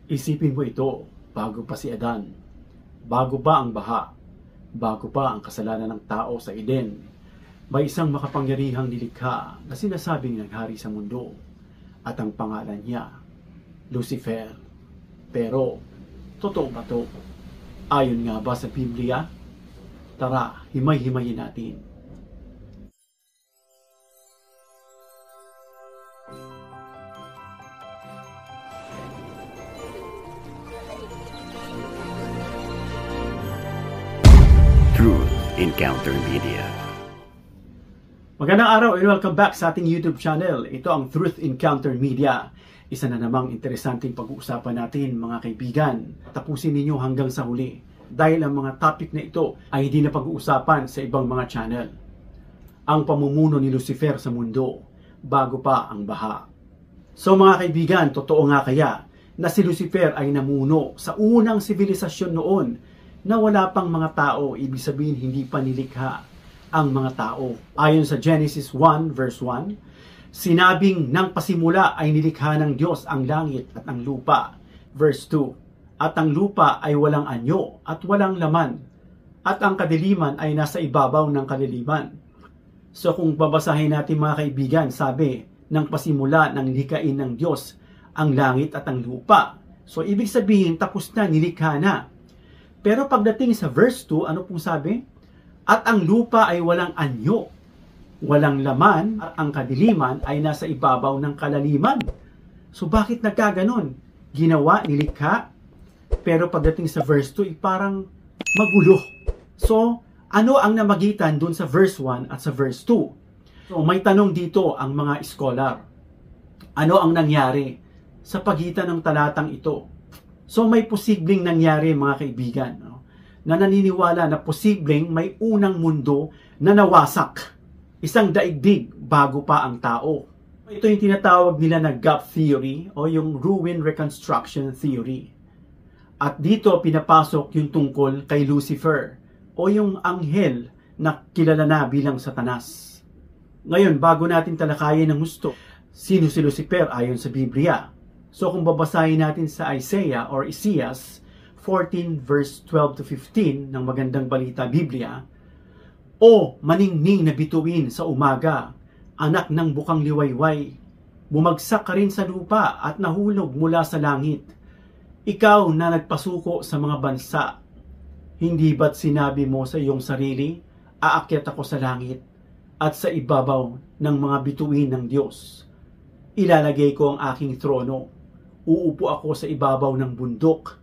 Isipin mo ito, bago pa si Adan, bago pa ang baha, bago pa ang kasalanan ng tao sa Eden, may isang makapangyarihang nilikha na sinasabing naghari sa mundo at ang pangalan niya, Lucifer. Pero, totoo ba ito? Ayon nga ba sa Biblia? Tara, himay-himayin natin. Truth Encounter Media. Magandang araw and welcome back sa ating YouTube channel. Ito ang Truth Encounter Media. Isa na namang interesanteng pag-uusapan natin, mga kaibigan. Tapusin ninyo hanggang sa huli dahil ang mga topic na ito ay hindi na pag-uusapan sa ibang mga channel. Ang pamumuno ni Lucifer sa mundo bago pa ang baha. So mga kaibigan, totoo nga kaya na si Lucifer ay namuno sa unang sibilisasyon noon na wala pang mga tao, ibig sabihin hindi pa nilikha ang mga tao. Ayon sa Genesis 1 verse 1, sinabing nang pasimula ay nilikha ng Diyos ang langit at ang lupa. Verse 2, at ang lupa ay walang anyo at walang laman, at ang kadiliman ay nasa ibabaw ng kadiliman. So kung babasahin natin mga kaibigan, sabi, nang pasimula ng likhain ng Diyos ang langit at ang lupa. So ibig sabihin tapos na, nilikha na. Pero pagdating sa verse 2, ano pong sabi? At ang lupa ay walang anyo, walang laman, at ang kadiliman ay nasa ibabaw ng kalaliman. So bakit nagkaganon? Ginawa, nilikha, pero pagdating sa verse 2, parang magulo. So, ano ang namagitan dun sa verse 1 at sa verse 2? So, may tanong dito ang mga scholar. Ano ang nangyari sa pagitan ng talatang ito? So may posibleng nangyari mga kaibigan, na naniniwala na posibleng may unang mundo na nawasak. Isang daigdig bago pa ang tao. Ito yung tinatawag nila na gap theory o yung ruin reconstruction theory. At dito pinapasok yung tungkol kay Lucifer o yung anghel na kilala na bilang Satanas. Ngayon, bago natin talakayin ng gusto, sino si Lucifer ayon sa Biblia? So kung babasahin natin sa Isaiah or Isias 14 verse 12 to 15 ng Magandang Balita Biblia, O maningning na bituin sa umaga, anak ng bukang liwayway, bumagsak ka rin sa lupa at nahulog mula sa langit. Ikaw na nagpasuko sa mga bansa, hindi ba't sinabi mo sa iyong sarili, aakyat ako sa langit at sa ibabaw ng mga bituin ng Diyos. Ilalagay ko ang aking trono. Uupo ako sa ibabaw ng bundok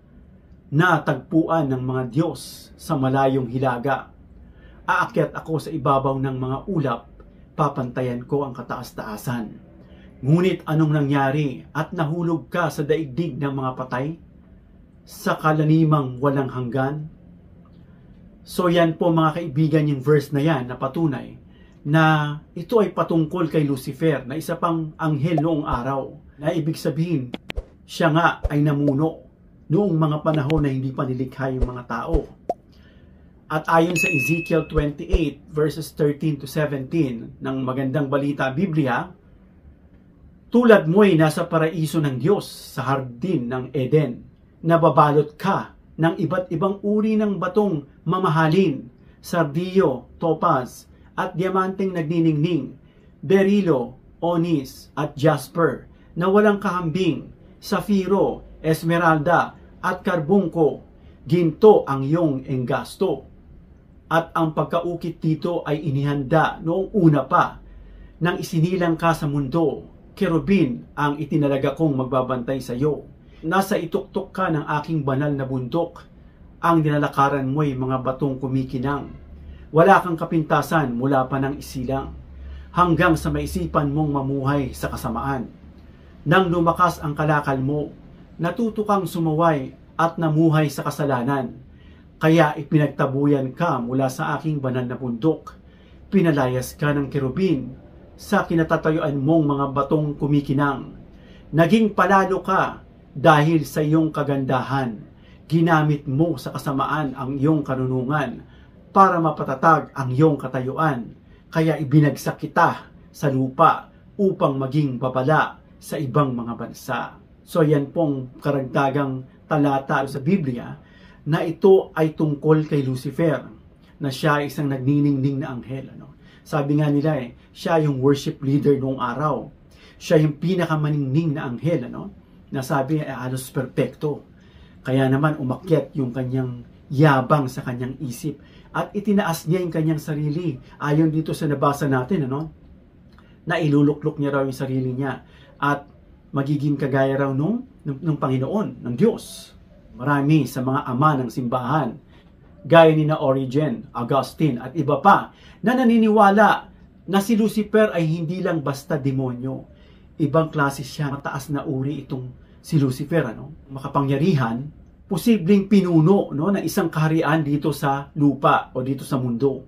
na tagpuan ng mga Diyos sa malayong hilaga. Aakyat ako sa ibabaw ng mga ulap, papantayan ko ang kataas-taasan. Ngunit anong nangyari at nahulog ka sa daigdig ng mga patay? Sa kalanimang walang hanggan? So yan po mga kaibigan yung verse na yan na patunay na ito ay patungkol kay Lucifer na isa pang anghel noong araw na ibig sabihin siya nga ay namuno noong mga panahon na hindi pa nilikha yung mga tao. At ayon sa Ezekiel 28 verses 13 to 17 ng Magandang Balita Biblia, tulad mo'y nasa paraiso ng Diyos sa hardin ng Eden, nababalot ka ng iba't ibang uri ng batong mamahalin, sardiyo, topaz, at diamanteng nagniningning, berilo, onis, at jasper, na walang kahambing, safiro, esmeralda, at karbungko, ginto ang iyong enggasto. At ang pagkaukit dito ay inihanda noong una pa, nang isinilang ka sa mundo, kerubin ang itinalaga kong magbabantay sa iyo. Nasa ituktok ka ng aking banal na bundok, ang nilalakaran mo'y mga batong kumikinang. Wala kang kapintasan mula pa ng isilang, hanggang sa maisipan mong mamuhay sa kasamaan. Nang lumakas ang kalakal mo, natuto kang sumaway at namuhay sa kasalanan. Kaya ipinagtabuyan ka mula sa aking banal na bundok. Pinalayas ka ng kerubin sa kinatatayuan mong mga batong kumikinang. Naging palalo ka dahil sa iyong kagandahan. Ginamit mo sa kasamaan ang iyong karunungan para mapatatag ang iyong katayuan. Kaya ibinagsak kita sa lupa upang maging babala sa ibang mga bansa. So yan pong karagdagang talata sa Biblia na ito ay tungkol kay Lucifer, na siya ay isang nagniningning na anghel. Sabi nga nila siya yung worship leader noong araw. Siya yung pinakamaningning na anghel, na sabi halos perpekto. Kaya naman umakyat yung kanyang yabang sa kanyang isip at itinaas niya yung kanyang sarili. Ayon dito sa nabasa natin, na iluluklok niya raw yung sarili niya at magiging kagaya raw nung Panginoon, ng Diyos. Marami sa mga ama ng simbahan, gaya ni na Origen, Augustine at iba pa, na naniniwala na si Lucifer ay hindi lang basta demonyo. Ibang klase siya, mataas na uri itong si Lucifer, makapangyarihan, posibleng pinuno ng isang kaharian dito sa lupa o dito sa mundo.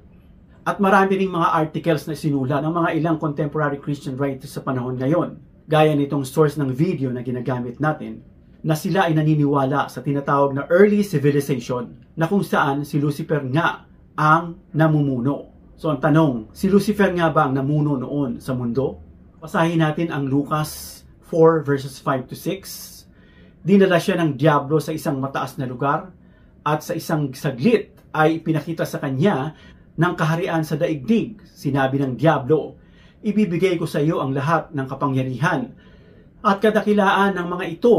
At marami ring mga articles na sinula ng mga ilang contemporary Christian writers sa panahon ngayon, gaya nitong source ng video na ginagamit natin, na sila ay naniniwala sa tinatawag na early civilization, na kung saan si Lucifer nga ang namumuno. So ang tanong, si Lucifer nga ba ang namuno noon sa mundo? Basahin natin ang Lucas 4 verses 5 to 6. Dinala siya ng diablo sa isang mataas na lugar at sa isang saglit ay pinakita sa kanya ng kaharian sa daigdig. Sinabi ng diablo, ibibigay ko sa iyo ang lahat ng kapangyarihan at kadakilaan ng mga ito.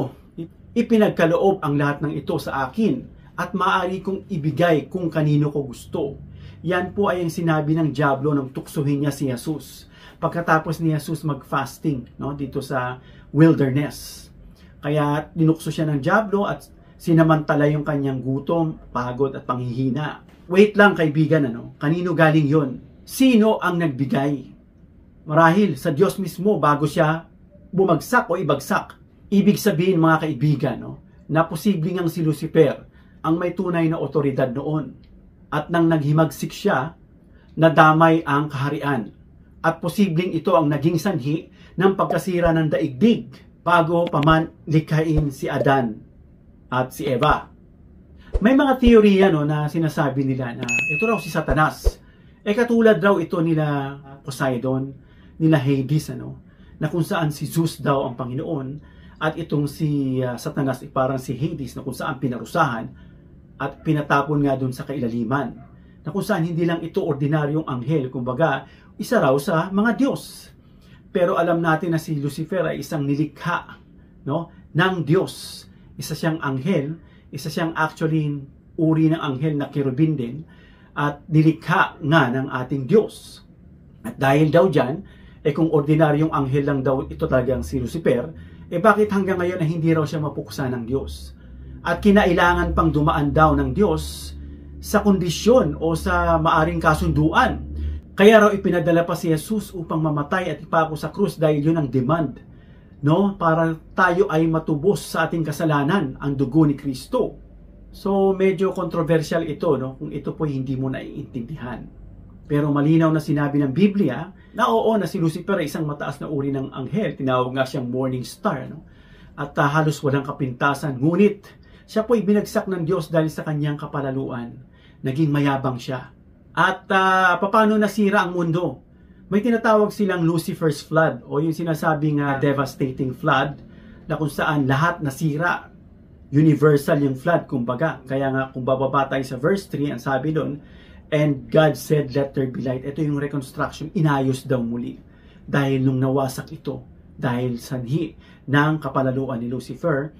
Ipinagkaloob ang lahat ng ito sa akin at maaari kong ibigay kung kanino ko gusto. Yan po ay ang sinabi ng diablo nang tuksohin niya si Jesus. Pagkatapos ni Jesus mag-fasting dito sa wilderness. Kaya dinukso siya ng diablo at sinamantala yung kanyang gutom, pagod at panghihina. Wait lang kaibigan, kanino galing yon? Sino ang nagbigay? Marahil sa Diyos mismo bago siya bumagsak o ibagsak. Ibig sabihin mga kaibigan, na posibleng ang si Lucifer ang may tunay na otoridad noon. At nang naghimagsik siya, nadamay ang kaharian. At posibleng ito ang naging sanhi ng pagkasira ng daigdig bago pa man likhain si Adan at si Eva. May mga teorya na sinasabi nila na ito raw si Satanas. Katulad raw ito nila Poseidon, nila Hades, na kung saan si Zeus daw ang Panginoon at itong si Satanas ay parang si Hades na kung saan pinarusahan at pinatapon nga doon sa kailaliman, na kung saan hindi lang ito ordinaryong anghel, kumbaga isa raw sa mga Diyos. Pero alam natin na si Lucifer ay isang nilikha ng Diyos. Isa siyang anghel, isa siyang actually uri ng anghel na kerubin din at nilikha nga ng ating Diyos. At dahil daw dyan, kung ordinaryong anghel lang daw ito talagang si Lucifer, bakit hanggang ngayon na hindi raw siya mapuksa ng Diyos? At kinailangan pang dumaan daw ng Diyos sa kondisyon o sa maaring kasunduan. Kaya raw ipinadala pa si Jesus upang mamatay at ipako sa krus dahil yun ang demand, para tayo ay matubos sa ating kasalanan, ang dugo ni Kristo. So medyo controversial ito, kung ito po hindi mo naiintindihan. Pero malinaw na sinabi ng Biblia na oo na si Lucifer ay isang mataas na uri ng anghel. Tinawag nga siyang morning star. At halos walang kapintasan. Ngunit siya po ay binagsak ng Diyos dahil sa kanyang kapalaluan. Naging mayabang siya. At paano nasira ang mundo? May tinatawag silang Lucifer's flood o yung sinasabing devastating flood na kung saan lahat nasira. Universal yung flood, kumbaga. Kaya nga kung bababa tayo sa verse 3, ang sabi doon, and God said, let there be light. Ito yung reconstruction, inayos daw muli. Dahil nung nawasak ito, dahil sanhi ng kapalaluan ni Lucifer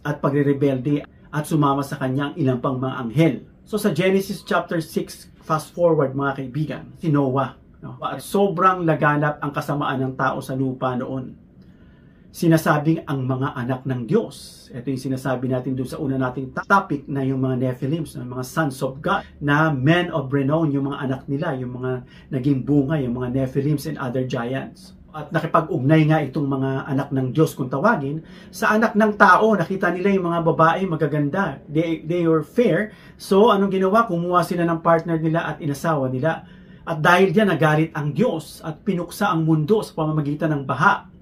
at pagre-rebelde at sumama sa kanyang ilang pang mga anghel. So sa Genesis chapter 6, fast forward mga kaibigan, si Noah. At sobrang laganap ang kasamaan ng tao sa lupa noon. Sinasabing ang mga anak ng Diyos. Ito yung sinasabi natin doon sa una nating topic na yung mga Nephilims, mga sons of God, na men of renown, yung mga anak nila, yung mga naging bunga, yung mga Nephilims and other giants. At nakipag-ugnay nga itong mga anak ng Diyos kung tawagin, sa anak ng tao. Nakita nila yung mga babae magaganda. They were fair. So anong ginawa? Kumuha sila ng partner nila at inasawa nila. At dahil diyan nagalit ang Diyos at pinuksa ang mundo sa pamamagitan ng baha.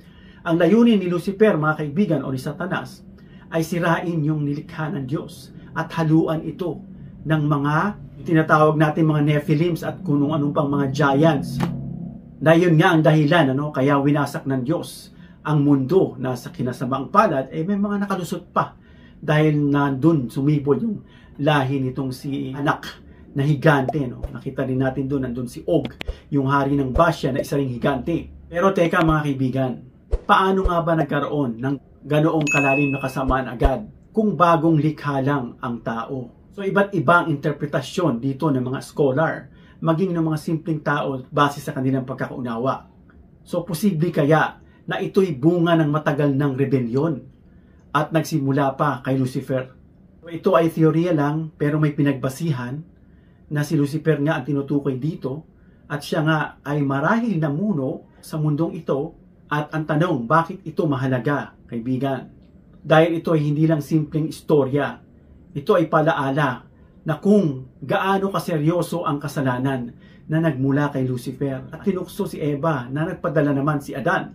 Ang layunin ni Lucifer, mga kaibigan, o ni Satanas, ay sirain yung nilikha ng Diyos at haluan ito ng mga tinatawag natin mga Nephilims at kung anong pang mga giants. Na yun nga ang dahilan, kaya winasak ng Diyos ang mundo na sa kinasamaang palad, may mga nakalusot pa dahil nandun sumibol yung lahi nitong si anak na higante. No? Nakita din natin doon, nandun si Og, yung hari ng Basya na isa ring higante. Pero teka mga kaibigan, paano nga ba nagkaroon ng ganoong kalalim na kasamaan agad kung bagong likha lang ang tao? So iba't ibang interpretasyon dito ng mga scholar, maging ng mga simpleng tao base sa kanilang pagkakaunawa. So posible kaya na ito'y bunga ng matagal ng rebelyon at nagsimula pa kay Lucifer? So, ito ay teorya lang pero may pinagbasihan na si Lucifer nga ang tinutukoy dito at siya nga ay marahil namuno sa mundong ito. At ang tanong, bakit ito mahalaga, kaibigan? Dahil ito ay hindi lang simpleng istorya. Ito ay palaala na kung gaano kaseryoso ang kasalanan na nagmula kay Lucifer at tinukso si Eva na nagpadala naman si Adan.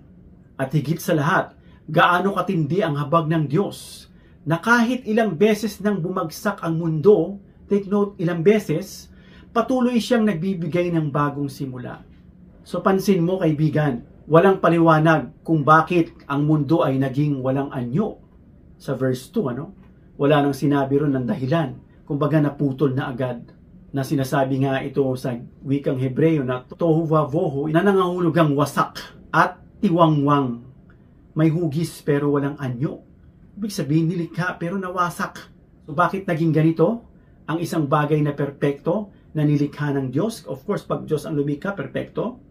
At higit sa lahat, gaano katindi ang habag ng Diyos na kahit ilang beses nang bumagsak ang mundo, take note, ilang beses, patuloy siyang nagbibigay ng bagong simula. So pansin mo kaibigan, walang paliwanag kung bakit ang mundo ay naging walang anyo. Sa verse 2, wala nang sinabi ron ng dahilan. Kumbaga naputol na agad. Na sinasabi nga ito sa wikang Hebreo na tohu vavohu, na nangahulugang wasak at tiwangwang. May hugis pero walang anyo. Ibig sabihin nilikha pero nawasak. So bakit naging ganito? Ang isang bagay na perpekto na nilikha ng Diyos. Of course, pag Diyos ang lumikha, perpekto.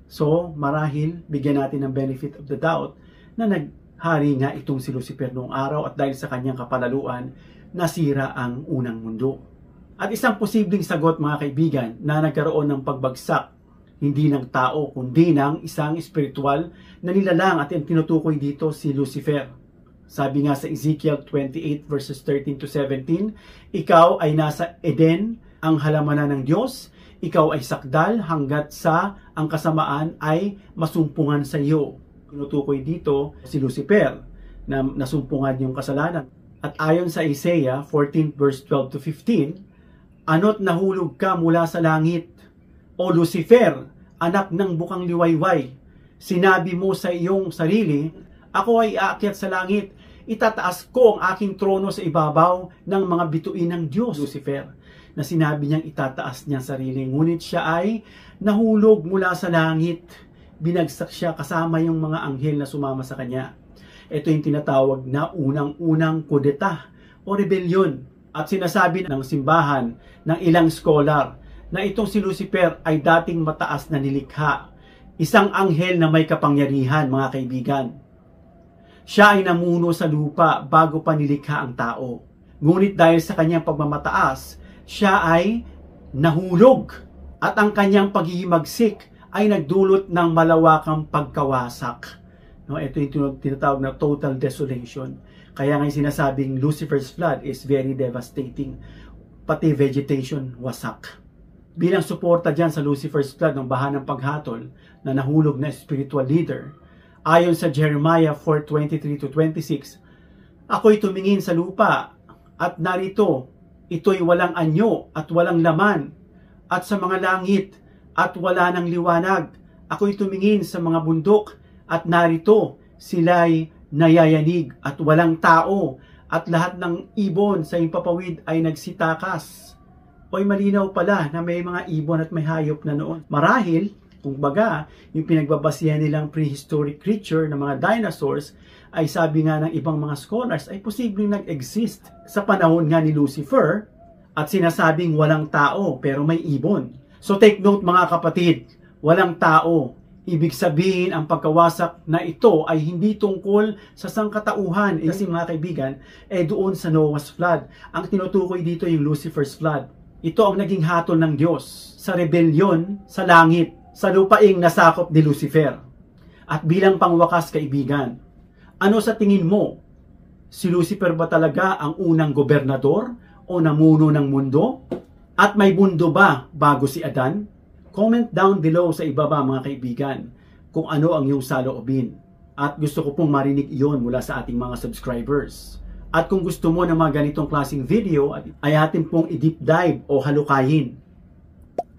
So, marahil, bigyan natin ng benefit of the doubt na naghari nga itong si Lucifer noong araw at dahil sa kanyang kapalaluan, nasira ang unang mundo. At isang posibleng sagot mga kaibigan na nagkaroon ng pagbagsak, hindi ng tao kundi ng isang espiritual na nilalang at yung tinutukoy dito si Lucifer. Sabi nga sa Ezekiel 28 verses 13 to 17, ikaw ay nasa Eden, ang halamanan ng Diyos, ikaw ay sakdal hanggat sa ang kasamaan ay masumpungan sa iyo. Tinutukoy dito si Lucifer na nasumpungan yung kasalanan. At ayon sa Isaiah 14 verse 12 to 15, ano't nahulog ka mula sa langit, o Lucifer, anak ng bukang liwayway. Sinabi mo sa iyong sarili, ako ay aakyat sa langit, itataas ko ang aking trono sa ibabaw ng mga bituin ng Diyos. Lucifer, na sinabi niyang itataas niyang sarili. Ngunit siya ay nahulog mula sa langit. Binagsak siya kasama yung mga anghel na sumama sa kanya. Ito yung tinatawag na unang-unang kudeta o rebellion. At sinasabi ng simbahan ng ilang scholar na itong si Lucifer ay dating mataas na nilikha. Isang anghel na may kapangyarihan, mga kaibigan. Siya ay namuno sa lupa bago pa nilikha ang tao. Ngunit dahil sa kanyang pagmamataas, siya ay nahulog at ang kanyang paghihimagsik ay nagdulot ng malawakang pagkawasak. Ito yung tinatawag na total desolation. Kaya nga sinasabing Lucifer's flood is very devastating. Pati vegetation wasak. Bilang suporta dyan sa Lucifer's flood ng bahan ng paghatol na nahulog na spiritual leader, ayon sa Jeremiah 4:23-26, ako'y tumingin sa lupa at narito, ito'y walang anyo at walang laman, at sa mga langit at wala ng liwanag. Ako'y tumingin sa mga bundok at narito, sila'y nayayanig at walang tao, at lahat ng ibon sa impapawid ay nagsitakas. Oy, malinaw pala na may mga ibon at may hayop na noon. Marahil, kung baga, yung pinagbabasihan nilang prehistoric creature ng mga dinosaurs ay sabi nga ng ibang mga scholars ay posibleng nag-exist sa panahon nga ni Lucifer at sinasabing walang tao pero may ibon. So take note mga kapatid, walang tao. Ibig sabihin ang pagkawasak na ito ay hindi tungkol sa sangkatauhan. Kasi mga kaibigan, doon sa Noah's flood. Ang tinutukoy dito yung Lucifer's flood. Ito ang naging hatol ng Diyos sa rebellion sa langit, sa lupaing nasakop ni Lucifer. At bilang pangwakas kaibigan, ano sa tingin mo? Si Lucifer ba talaga ang unang gobernador o namuno ng mundo? At may mundo ba bago si Adan? Comment down below sa ibaba mga kaibigan kung ano ang iyong saloobin. At gusto ko pong marinig iyon mula sa ating mga subscribers. At kung gusto mo ng mga ganitong klaseng video, ay atin pong i-deep dive o halukayin.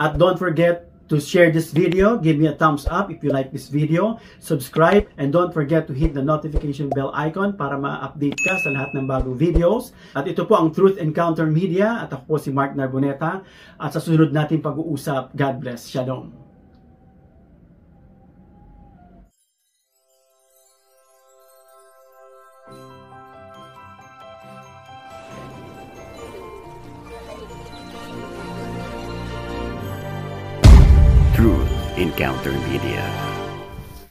At don't forget to share this video. Give me a thumbs up if you like this video. Subscribe and don't forget to hit the notification bell icon para ma-update ka sa lahat ng bagong videos. At ito po ang Truth Encounter Media at ako po si Mark Narboneta. At sa sunod natin pag-uusap, God bless. Shalom. Truth Encounter Media.